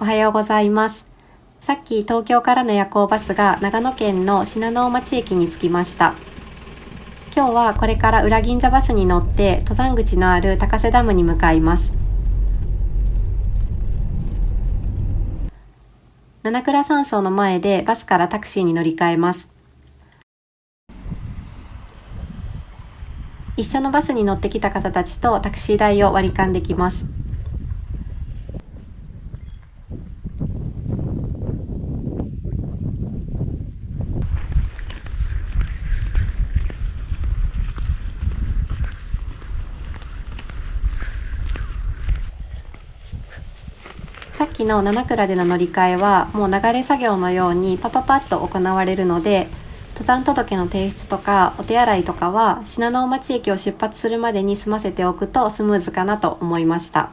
おはようございます。さっき東京からの夜行バスが長野県の信濃町駅に着きました。今日はこれから裏銀座バスに乗って登山口のある高瀬ダムに向かいます。七倉山荘の前でバスからタクシーに乗り換えます。一緒のバスに乗ってきた方たちとタクシー代を割り勘できます。さっきの七倉での乗り換えはもう流れ作業のようにパパパッと行われるので、登山届の提出とかお手洗いとかは信濃町駅を出発するまでに済ませておくとスムーズかなと思いました。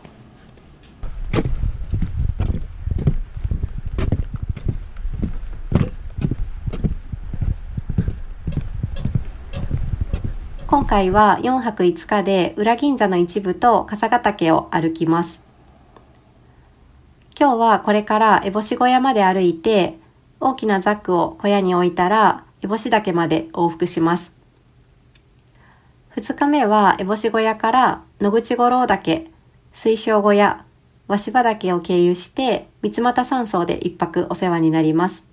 今回は4泊5日で裏銀座の一部と笠ヶ岳を歩きます。今日はこれから烏帽子小屋まで歩いて、大きなザックを小屋に置いたら烏帽子岳まで往復します。2日目は烏帽子小屋から野口五郎岳、水晶小屋、鷲羽岳を経由して三俣山荘で1泊お世話になります。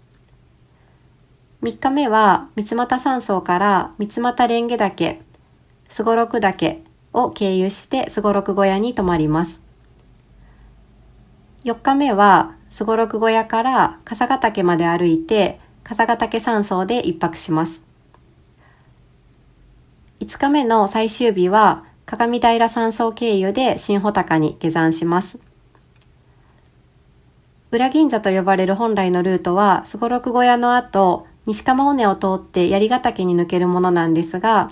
3日目は三俣山荘から三俣蓮華岳、すごろく岳を経由してすごろく小屋に泊まります。4日目はすごろく小屋から笠ヶ岳まで歩いて笠ヶ岳山荘で1泊します。5日目の最終日は鏡平山荘経由で新穂高に下山します。裏銀座と呼ばれる本来のルートはすごろく小屋の後、西蒲尾根を通って槍ヶ岳に抜けるものなんですが、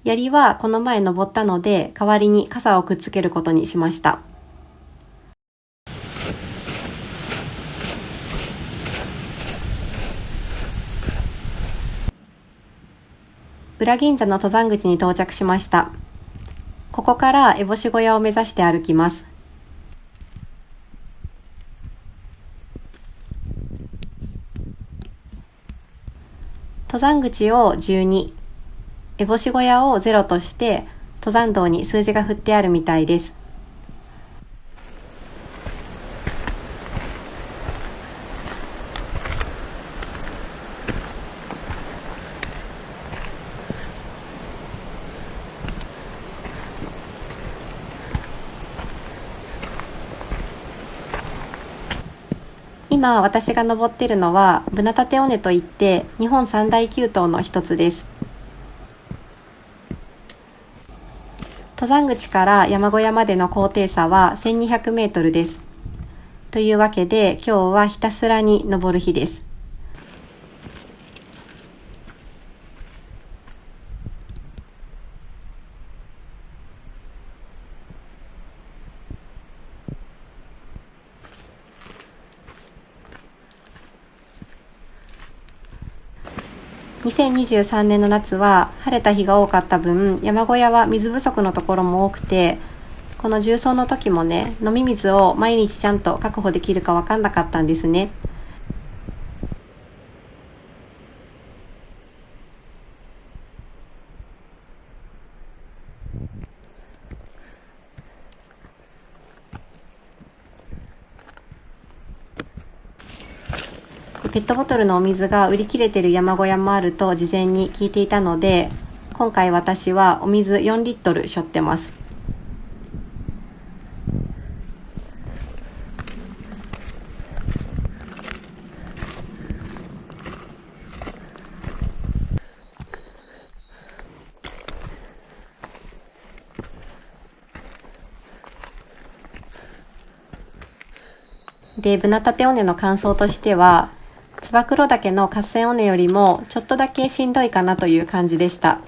槍はこの前登ったので代わりに傘をくっつけることにしました。裏銀座の登山口に到着しました。ここから烏帽子小屋を目指して歩きます。登山口を12、烏帽子小屋を0として登山道に数字が振ってあるみたいです。今私が登っているのはブナタテ尾根といって日本三大急登の一つです。登山口から山小屋までの高低差は1200メートルです。というわけで今日はひたすらに登る日です。2023年の夏は晴れた日が多かった分、山小屋は水不足のところも多くて、この重曹の時もね、飲み水を毎日ちゃんと確保できるか分かんなかったんですね。ペットボトルのお水が売り切れてる山小屋もあると事前に聞いていたので、今回私はお水4リットル背負ってます。で、ブナタテ尾根の感想としては、燕岳の合戦尾根よりもちょっとだけしんどいかなという感じでした。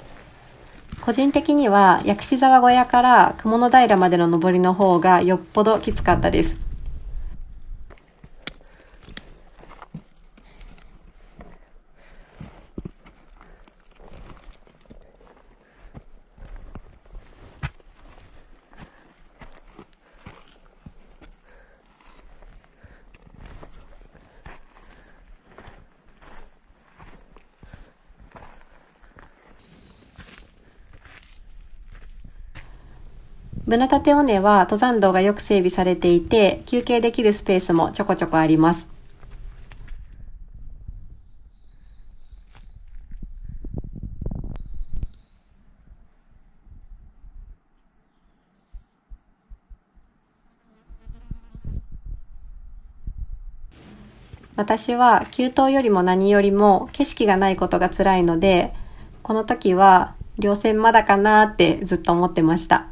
個人的には薬師沢小屋から雲の平までの登りの方がよっぽどきつかったです。ブナタテ尾根は登山道がよく整備されていて、休憩できるスペースもちょこちょこあります。私は急登よりも何よりも景色がないことが辛いので、この時は稜線まだかなってずっと思ってました。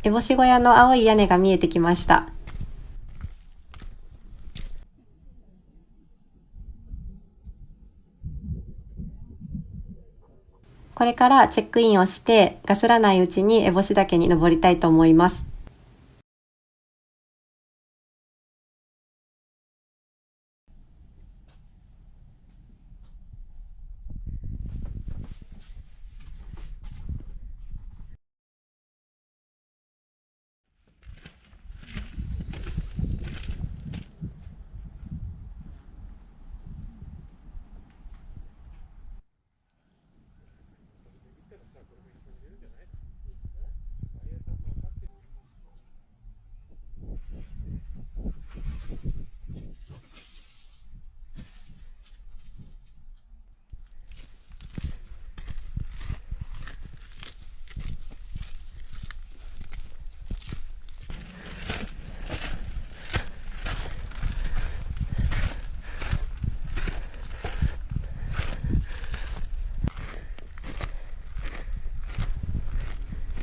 烏帽子小屋の青い屋根が見えてきました。これからチェックインをしてガスらないうちに烏帽子岳に登りたいと思います。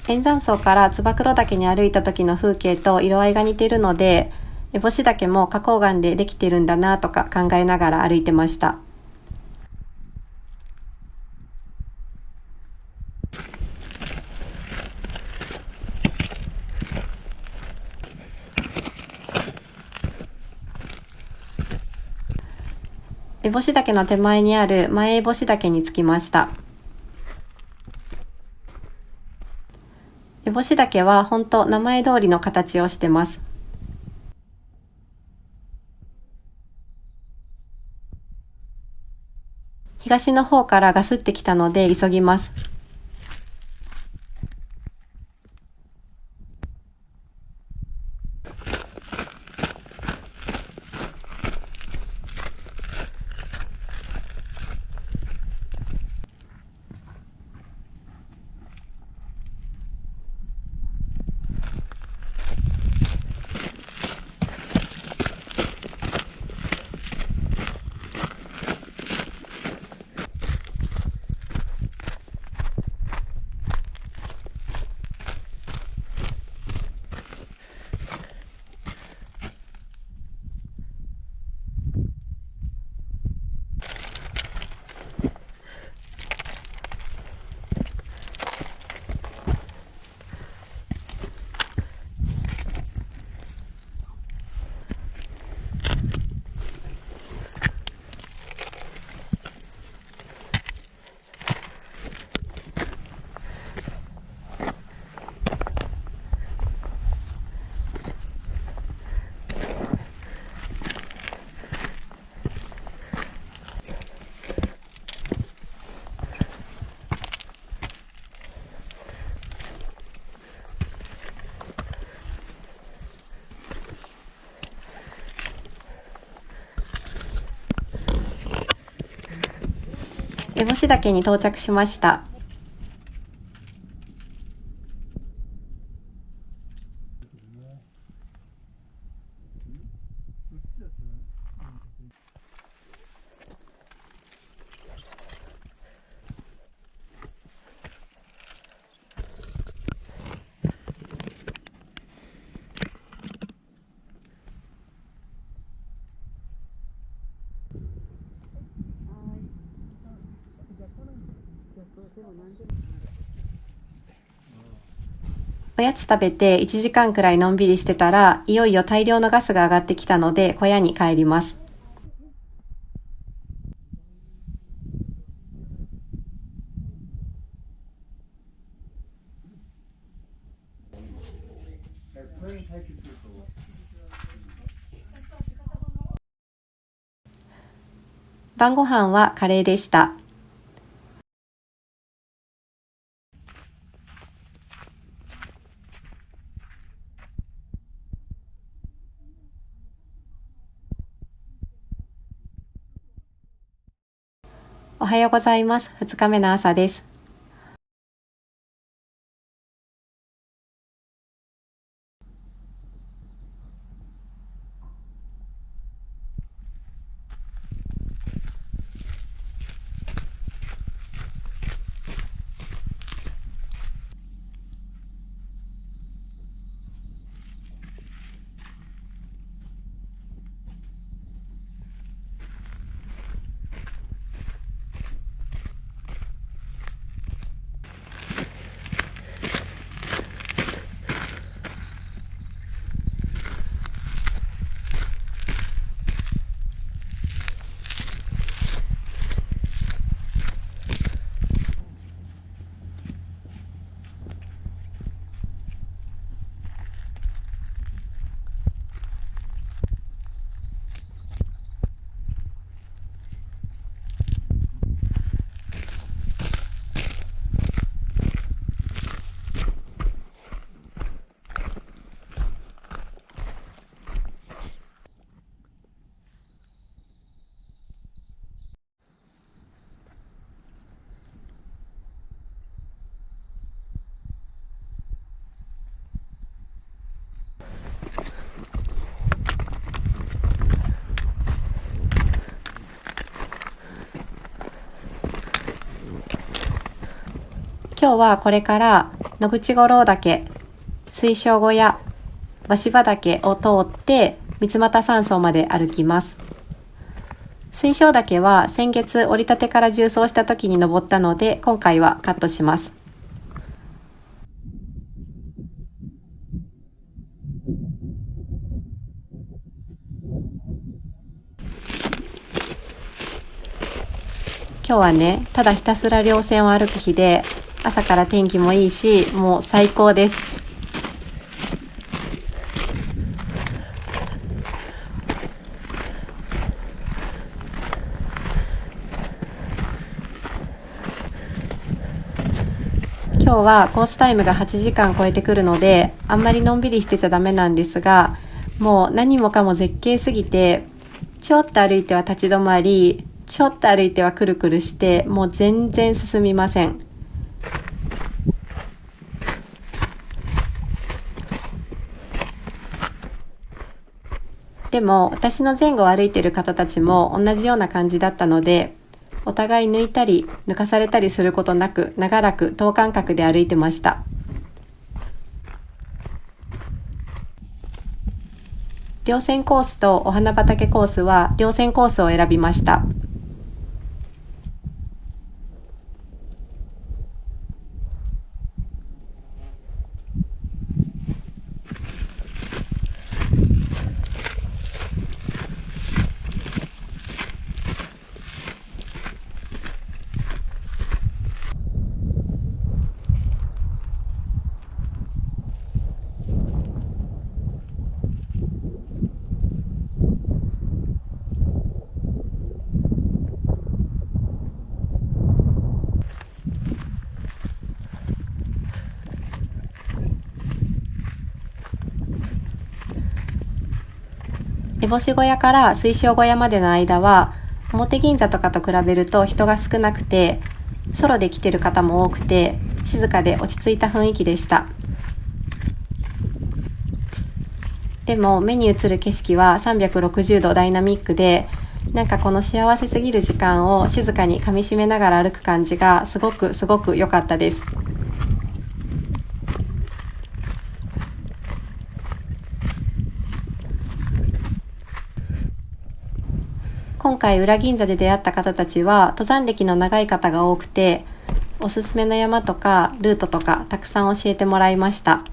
円山荘から燕岳に歩いた時の風景と色合いが似ているので、烏帽子岳も花崗岩でできてるんだなとか考えながら歩いてました。烏帽子岳の手前にある前烏帽子岳に着きました。烏帽子岳は本当名前通りの形をしてます。東の方からガスってきたので急ぎます。烏帽子岳に到着しました。おやつ食べて1時間くらいのんびりしてたら、いよいよ大量のガスが上がってきたので小屋に帰ります。晩ご飯はカレーでした。おはようございます。2日目の朝です。今日はこれから野口五郎岳、水晶小屋、鷲場岳を通って三俣山荘まで歩きます。水晶岳は先月折り立てから縦走した時に登ったので、今回はカットします。今日はね、ただひたすら稜線を歩く日で、朝から天気もいいし、もう最高です。今日はコースタイムが8時間超えてくるので、あんまりのんびりしてちゃダメなんですが、もう何もかも絶景すぎて、ちょっと歩いては立ち止まり、ちょっと歩いてはくるくるして、もう全然進みません。でも私の前後を歩いている方たちも同じような感じだったので、お互い抜いたり抜かされたりすることなく、長らく等間隔で歩いてました。稜線コースとお花畑コースは稜線コースを選びました。烏帽子小屋から水晶小屋までの間は、表銀座とかと比べると人が少なくて、ソロで来てる方も多くて、静かで落ち着いた雰囲気でした。でも目に映る景色は360度ダイナミックで、なんかこの幸せすぎる時間を静かに噛み締めながら歩く感じがすごく良かったです。今回裏銀座で出会った方たちは登山歴の長い方が多くて、おすすめの山とかルートとかたくさん教えてもらいました。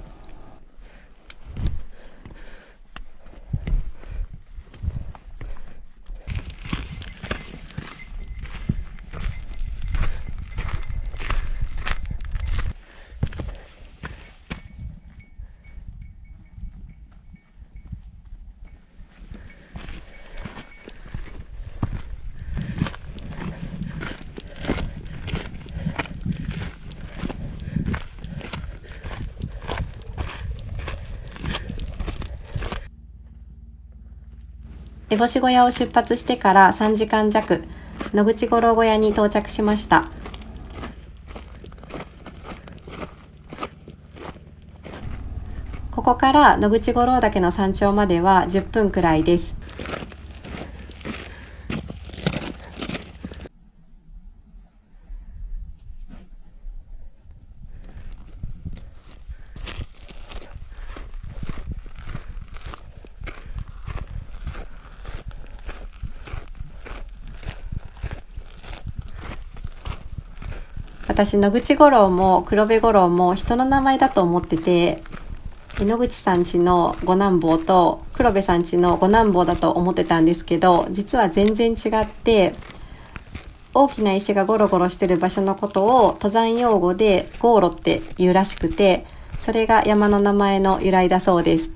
烏帽子小屋を出発してから3時間弱、野口五郎小屋に到着しました。ここから野口五郎岳の山頂までは10分くらいです。私、野口五郎も黒部五郎も人の名前だと思ってて、野口さん家の五男坊と黒部さん家の五男坊だと思ってたんですけど、実は全然違って、大きな石がゴロゴロしてる場所のことを登山用語でゴーロって言うらしくて、それが山の名前の由来だそうです。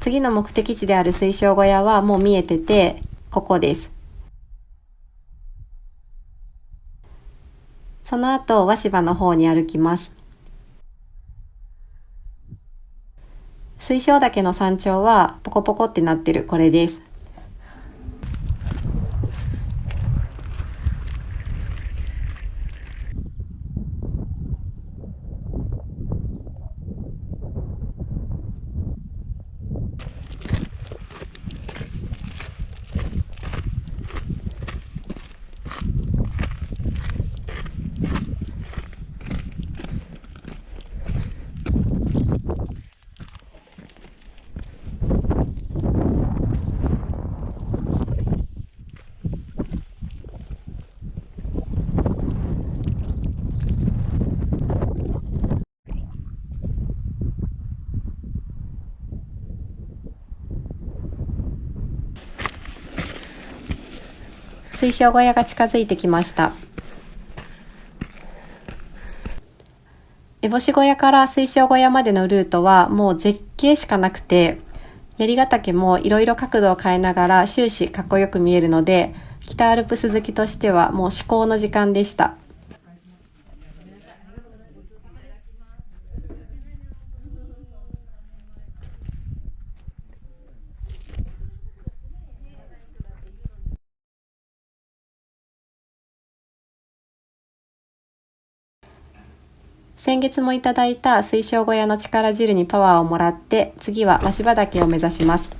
次の目的地である水晶小屋はもう見えてて、ここです。その後、鷲羽の方に歩きます。水晶岳の山頂はポコポコってなってるこれです。水晶小屋が近づいてきました。烏帽子小屋から水晶小屋までのルートはもう絶景しかなくて、槍ヶ岳もいろいろ角度を変えながら終始かっこよく見えるので、北アルプス好きとしてはもう至高の時間でした。先月もいただいた水晶小屋の力汁にパワーをもらって、次は鷲羽岳を目指します。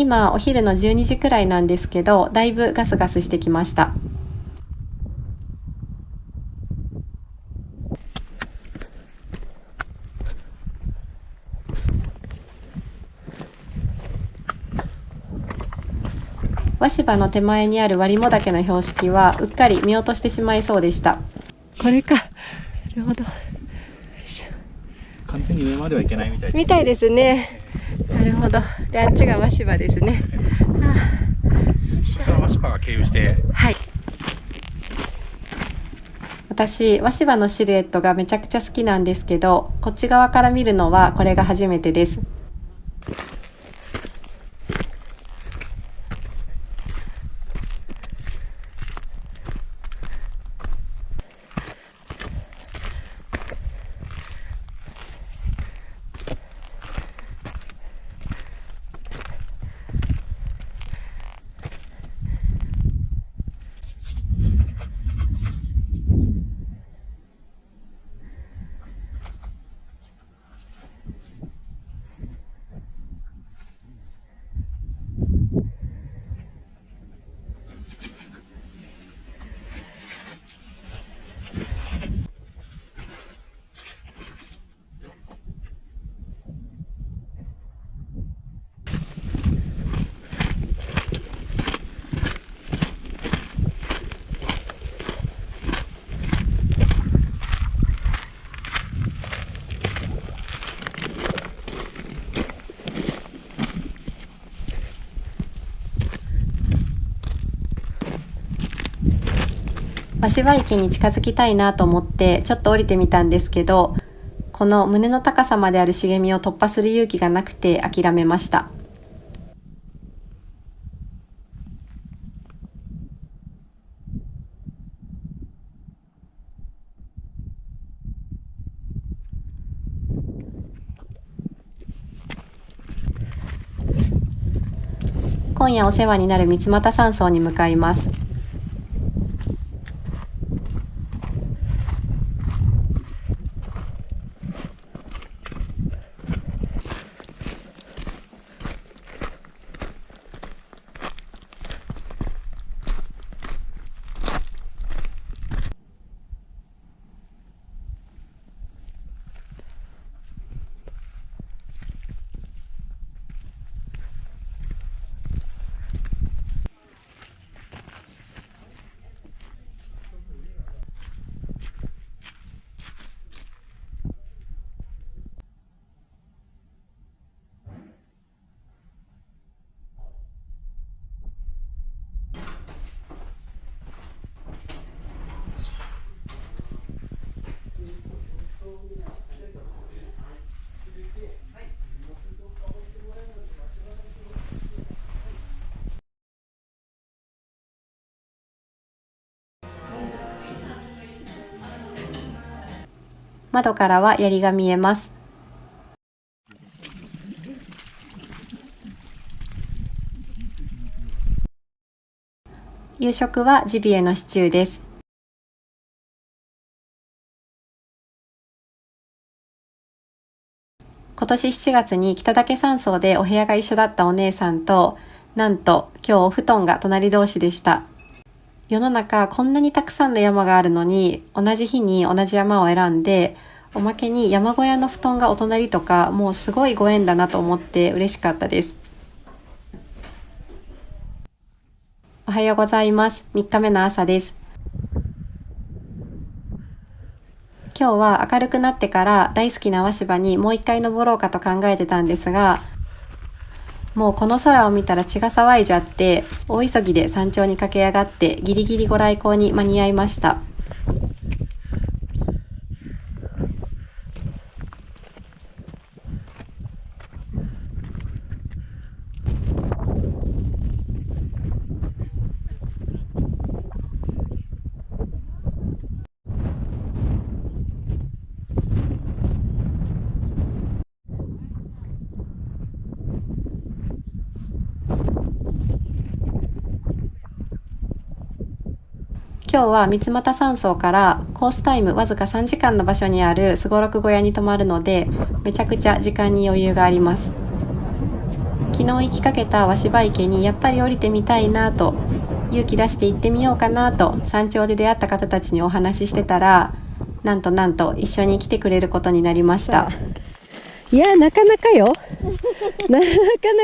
今お昼の12時くらいなんですけど、だいぶガスガスしてきました。和芝の手前にある割茂岳の標識はうっかり見落としてしまいそうでした。これか。なるほど。完全に上まではいけないみたいです。みたいですね。なるほど。で、あっちが和芝ですね。そこから和芝が経由して。はい。私、和芝のシルエットがめちゃくちゃ好きなんですけど、こっち側から見るのはこれが初めてです。和芝池に近づきたいなと思ってちょっと降りてみたんですけど、この胸の高さまである茂みを突破する勇気がなくて諦めました。今夜お世話になる三俣山荘に向かいます。窓からは槍が見えます。夕食はジビエのシチューです。今年7月に北岳山荘でお部屋が一緒だったお姉さんと、なんと今日お布団が隣同士でした。世の中こんなにたくさんの山があるのに、同じ日に同じ山を選んで、おまけに山小屋の布団がお隣とか、もうすごいご縁だなと思って嬉しかったです。おはようございます。3日目の朝です。今日は明るくなってから大好きな和芝にもう一回登ろうかと考えてたんですが、もうこの空を見たら血が騒いじゃって、大急ぎで山頂に駆け上がってギリギリご来光に間に合いました。今日は三俣山荘からコースタイムわずか3時間の場所にあるすごろく小屋に泊まるので、めちゃくちゃ時間に余裕があります。昨昨日行きかけた鷲羽池にやっぱり降りてみたいなと、勇気出して行ってみようかなと山頂で出会った方たちにお話ししてたら、なんと一緒に来てくれることになりました。いや、なかなかよ。なかな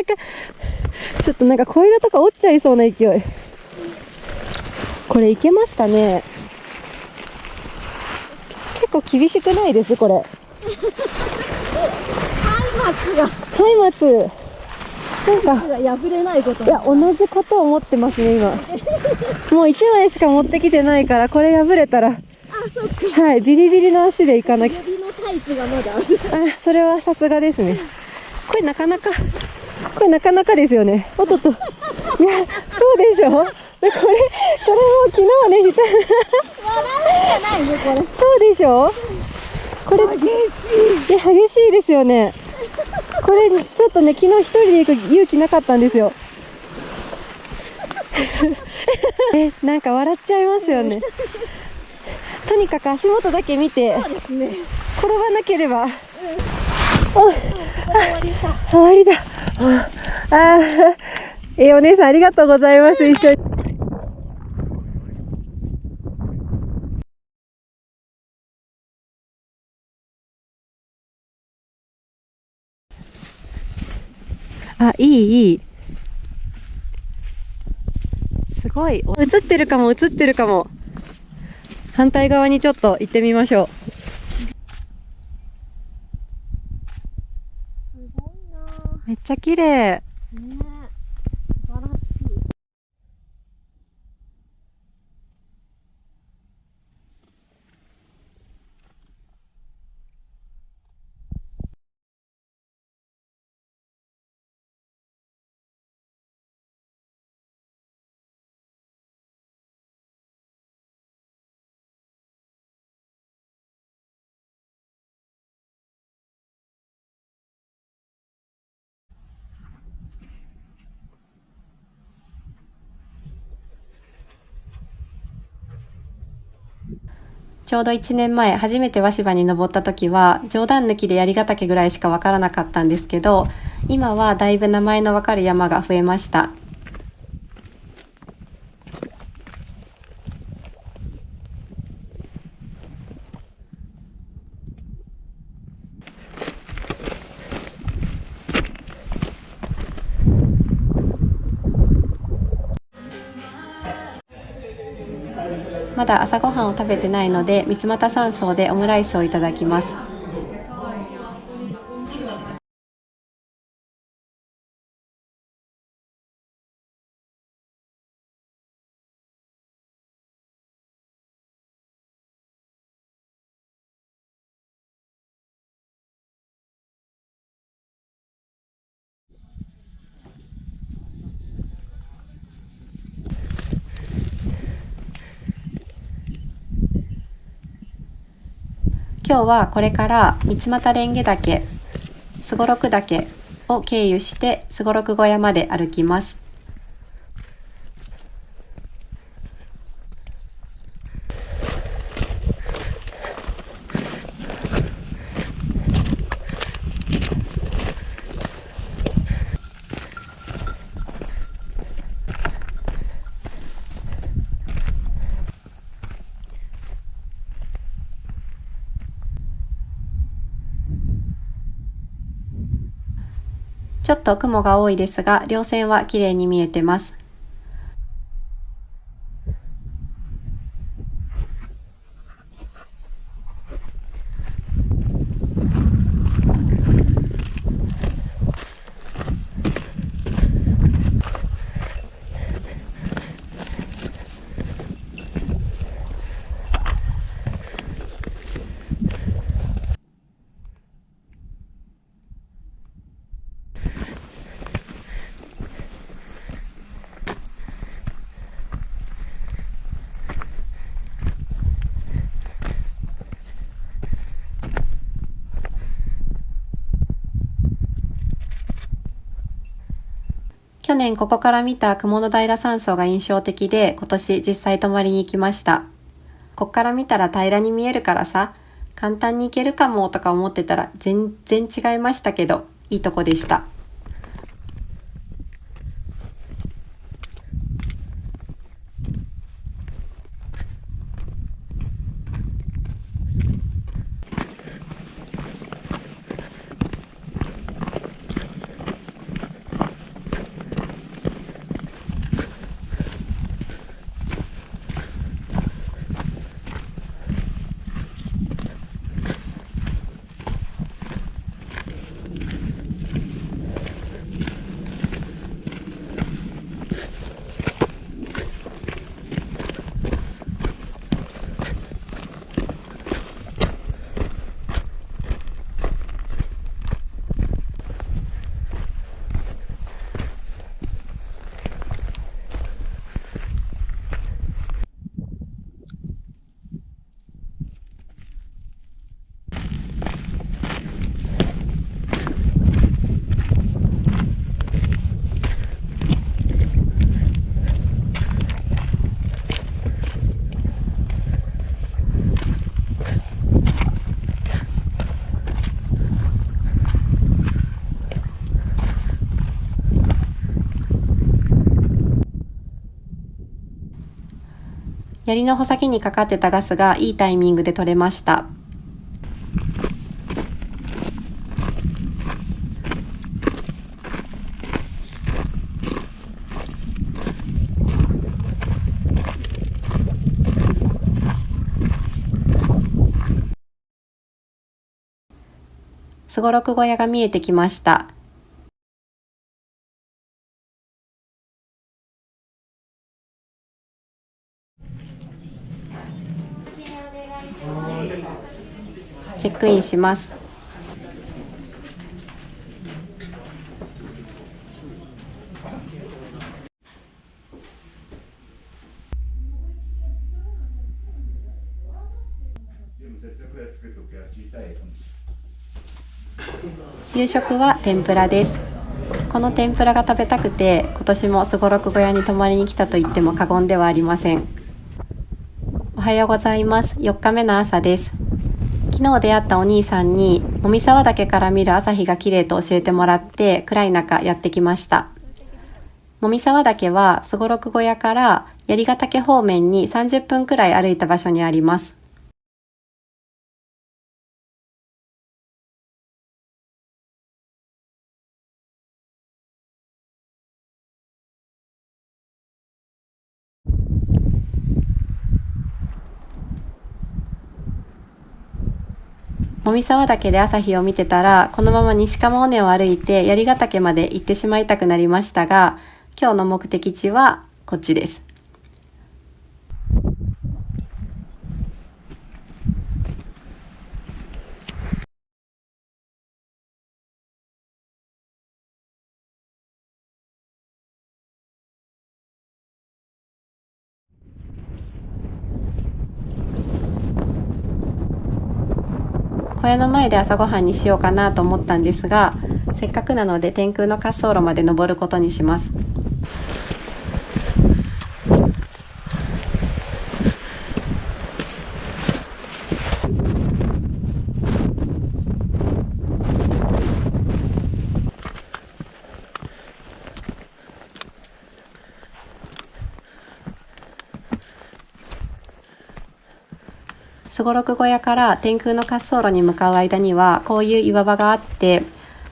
か、ちょっとなんか小枝とか折っちゃいそうな勢い。これいけますかね。結構厳しくないですこれ。松明なんか破れないこと。いや、同じことを思ってますね今。もう1枚しか持ってきてないから、これ破れたら、そっか。はい、ビリビリの足でいかなきゃ。指のタイツがまだある。それはさすがですね。これなかなかですよね。おっとっと。いや、そうでしょ。これも昨日ね、笑うんじゃないよこれ。そうでしょ。これ激しいですよね。これちょっとね、昨日一人で行く勇気なかったんですよ。なんか笑っちゃいますよね。とにかく足元だけ見て、そうですね。転ばなければ。終わりだ。お姉さんありがとうございます。一緒に。いい。すごい。映ってるかも。反対側にちょっと行ってみましょう。すごいな。めっちゃ綺麗。ね、素晴らしい。ちょうど1年前、初めて鷲羽に登った時は、冗談抜きで槍ヶ岳ぐらいしかわからなかったんですけど、今はだいぶ名前のわかる山が増えました。まだ朝ごはんを食べてないので、三俣山荘でオムライスをいただきます。今日はこれから三俣蓮華岳、すごろく岳を経由してすごろく小屋まで歩きます。ちょっと雲が多いですが、稜線は綺麗に見えてます。去年ここから見た雲の平山荘が印象的で、今年実際泊まりに行きました。こっから見たら平らに見えるからさ、簡単に行けるかもとか思ってたら全然違いましたけど、いいとこでした。槍の穂先にかかってたガスがいいタイミングで取れました。すごろく小屋が見えてきました。チェックインします。夕食は天ぷらです。この天ぷらが食べたくて、今年もすごろく小屋に泊まりに来たと言っても過言ではありません。おはようございます。4日目の朝です。昨日出会ったお兄さんに、もみ沢岳から見る朝日が綺麗と教えてもらって、暗い中やってきました。もみ沢岳はすごろく小屋から槍ヶ岳方面に30分くらい歩いた場所にあります。もみ沢岳で朝日を見てたら、このまま西鴨尾根を歩いて槍ヶ岳まで行ってしまいたくなりましたが、今日の目的地はこっちです。小屋の前で朝ごはんにしようかなと思ったんですが、せっかくなので天空の滑走路まで登ることにします。すごろく小屋から天空の滑走路に向かう間にはこういう岩場があって、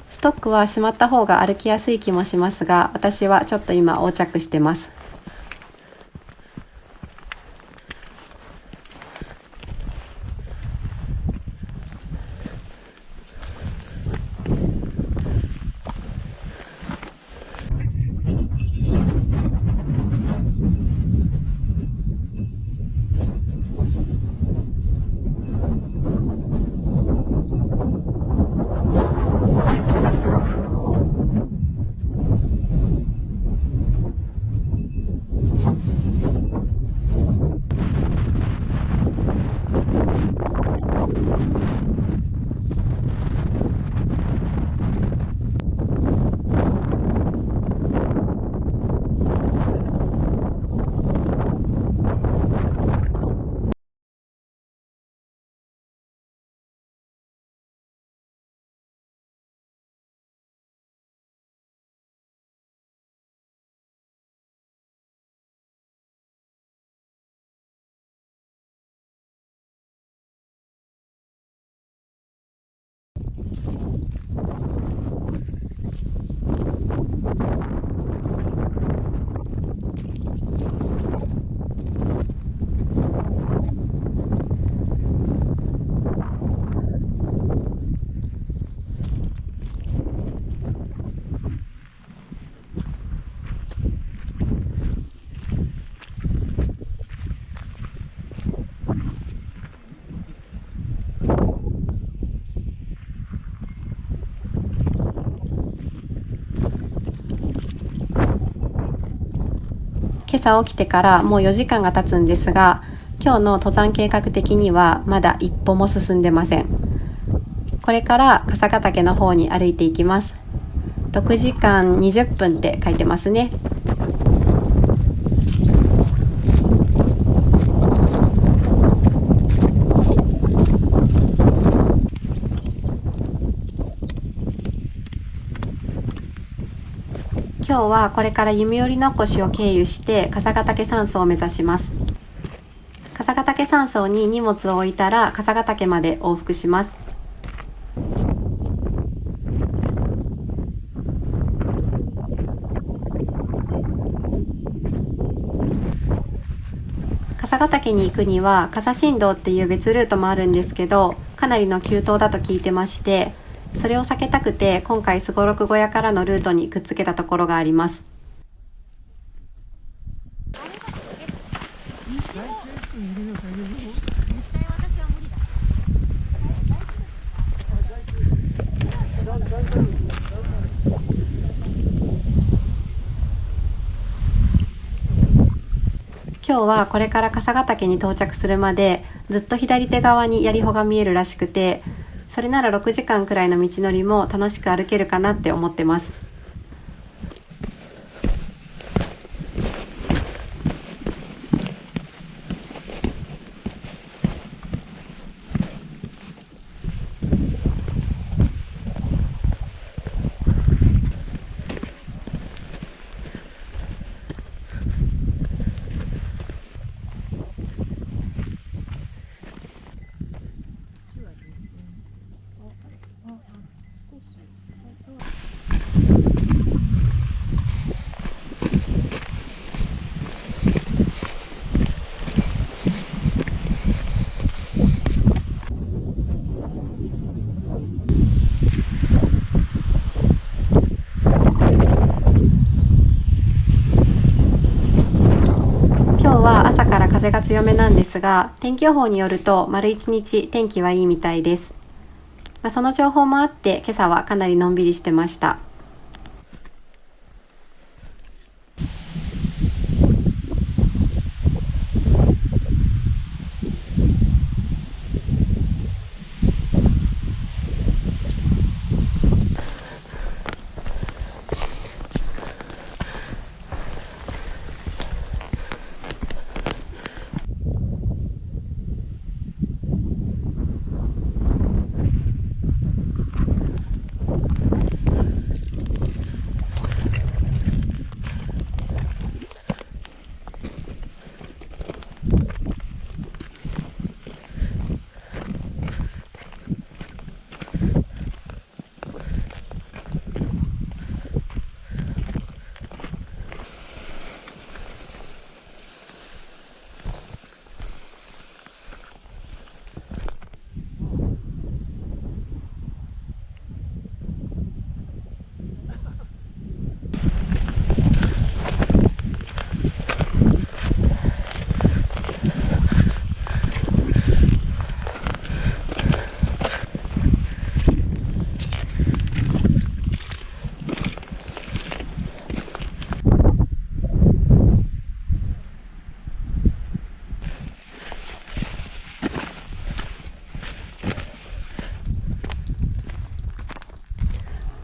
ストックはしまった方が歩きやすい気もしますが、私はちょっと今横着してます。今朝起きてからもう4時間が経つんですが、今日の登山計画的にはまだ一歩も進んでません。これから笠ヶ岳の方に歩いていきます。6時間20分って書いてますね。今日はこれから弓折の越を経由して笠ヶ岳山荘を目指します。笠ヶ岳山荘に荷物を置いたら笠ヶ岳まで往復します。笠ヶ岳に行くには笠新道っていう別ルートもあるんですけど、かなりの急登だと聞いてまして、それを避けたくて今回すごろく小屋からのルートにくっつけたところがあります。今日はこれから笠ヶ岳に到着するまでずっと左手側に槍穂が見えるらしくて、それなら6時間くらいの道のりも楽しく歩けるかなって思ってます。今日は朝から風が強めなんですが、天気予報によると丸一日天気はいいみたいです。その情報もあって今朝はかなりのんびりしてました。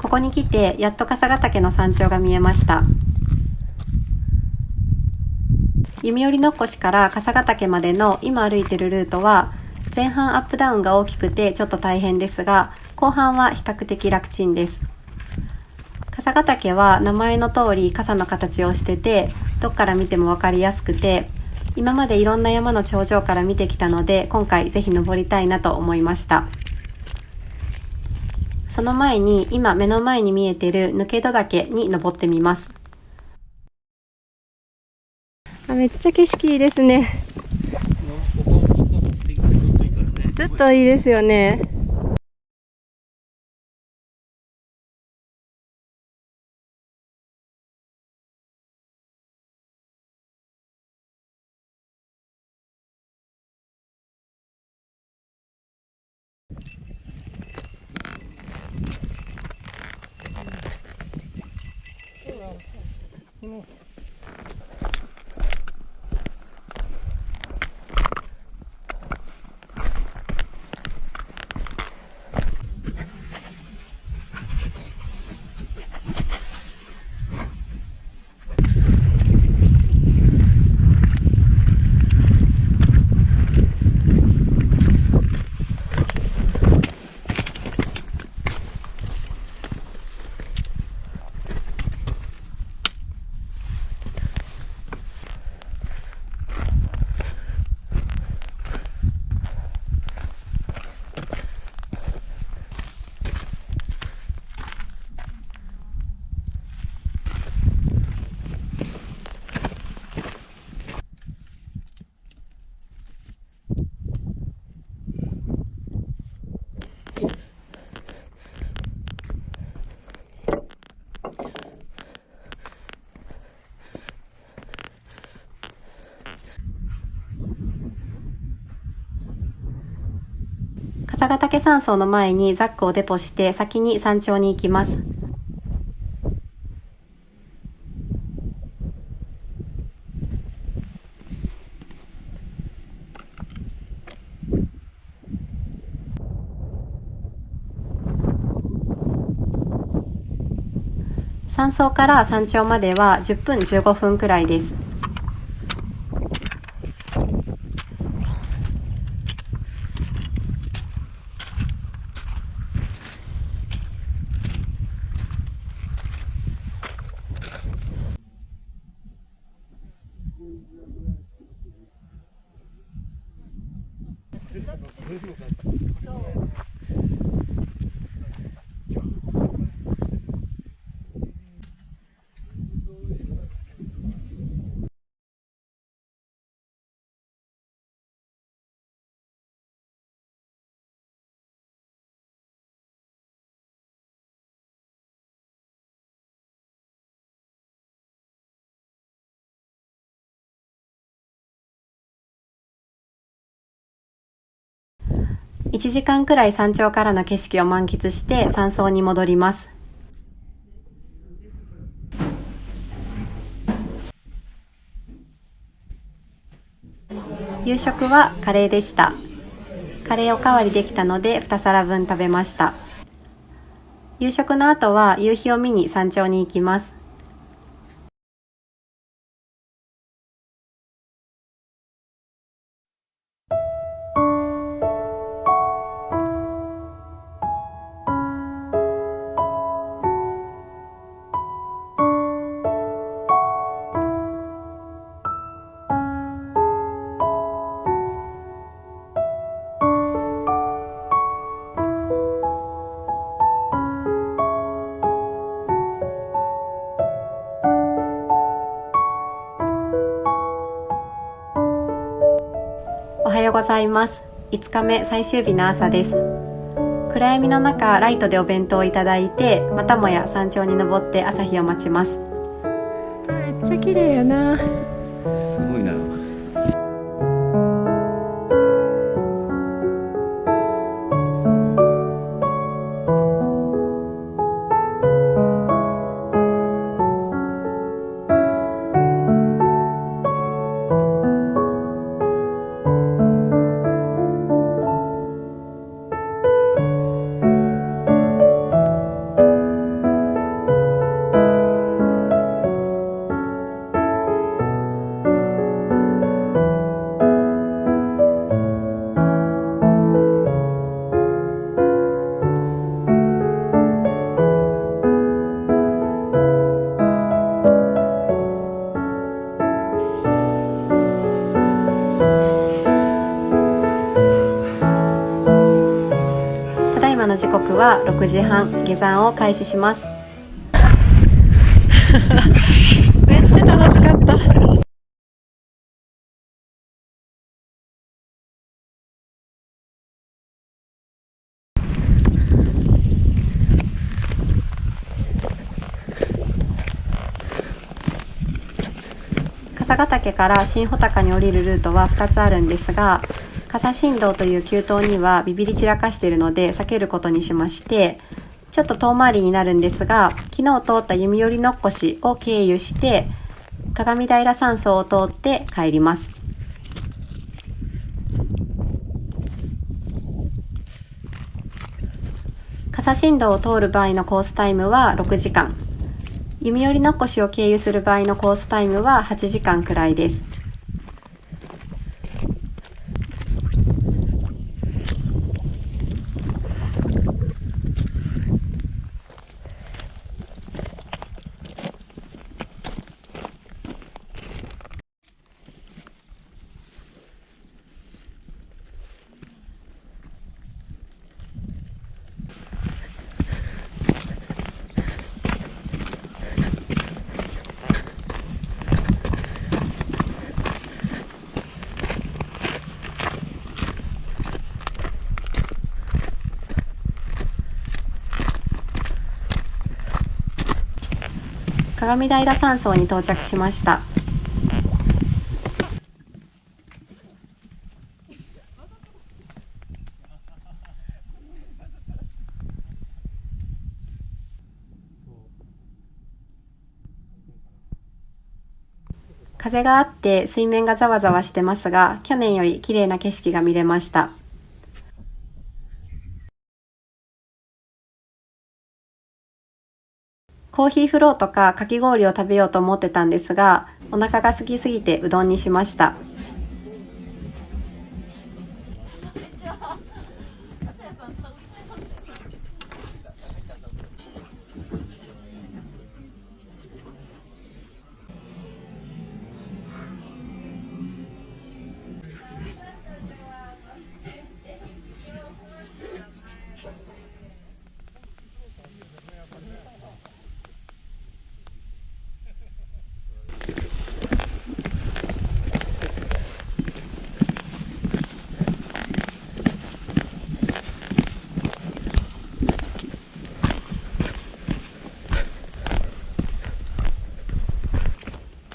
ここに来てやっと笠ヶ岳の山頂が見えました。弓寄のっこしから笠ヶ岳までの今歩いてるルートは前半アップダウンが大きくてちょっと大変ですが、後半は比較的楽ちんです。笠ヶ岳は名前の通り傘の形をしてて、どっから見ても分かりやすくて、今までいろんな山の頂上から見てきたので今回ぜひ登りたいなと思いました。その前に今目の前に見えている抜戸岳に登ってみます。めっちゃ景色いいですね。ずっといいですよね。笠ヶ岳山荘の前にザックをデポして先に山頂に行きます。山荘から山頂までは10分15分くらいです。1時間くらい山頂からの景色を満喫して山荘に戻ります。夕食はカレーでした。カレーおかわりできたので2皿分食べました。夕食の後は夕日を見に山頂に行きます。おはようございます。5日目最終日の朝です。暗闇の中、ライトでお弁当をいただいて、またもや山頂に登って朝日を待ちます。めっちゃ綺麗やな。すごいな。今の時刻は6時半、下山を開始します。めっちゃ楽しかった。笠ヶ岳から新穂高に降りるルートは2つあるんですが、笠新道という急登にはビビり散らかしているので避けることにしまして、ちょっと遠回りになるんですが、昨日通った弓寄のっこしを経由して鏡平山荘を通って帰ります。笠新道を通る場合のコースタイムは6時間、弓寄のっこしを経由する場合のコースタイムは8時間くらいです。鏡平山荘に到着しました。風があって水面がざわざわしてますが、去年より綺麗な景色が見れました。コーヒーフローとかかき氷を食べようと思ってたんですが、お腹が空きすぎてうどんにしました。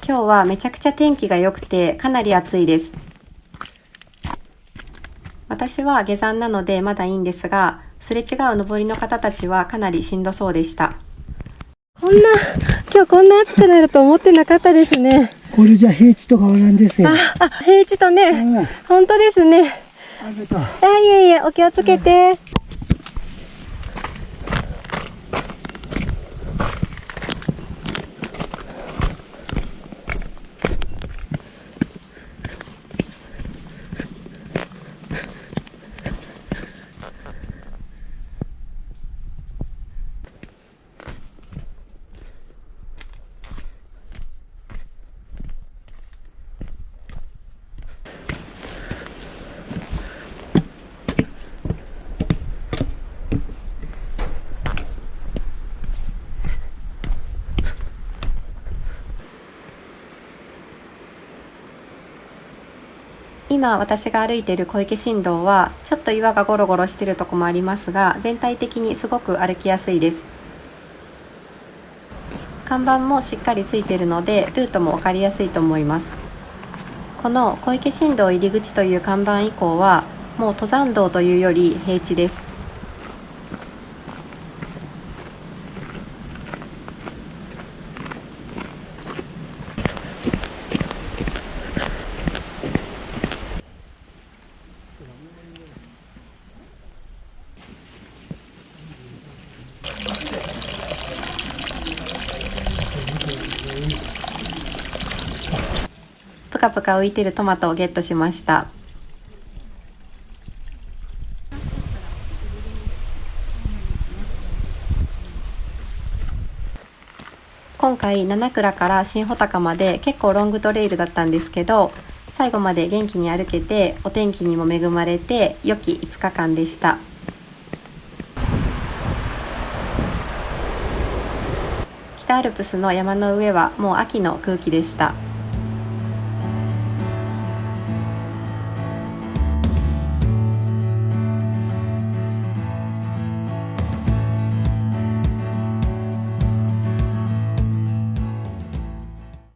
今日はめちゃくちゃ天気が良くてかなり暑いです。私は下山なのでまだいいんですが、すれ違う登りの方たちはかなりしんどそうでした。今日こんな暑くなると思ってなかったですね。これじゃ平地と変わらんですよ。平地とね、本当ですね。いえいえ、お気をつけて。今私が歩いている小池新道はちょっと岩がゴロゴロしているとこもありますが、全体的にすごく歩きやすいです。看板もしっかりついているのでルートも分かりやすいと思います。この小池新道入り口という看板以降はもう登山道というより平地です。ぷかぷか浮いてるトマトをゲットしました。今回七倉から新穂高まで結構ロングトレイルだったんですけど、最後まで元気に歩けてお天気にも恵まれて良き5日間でした。北アルプスの山の上はもう秋の空気でした。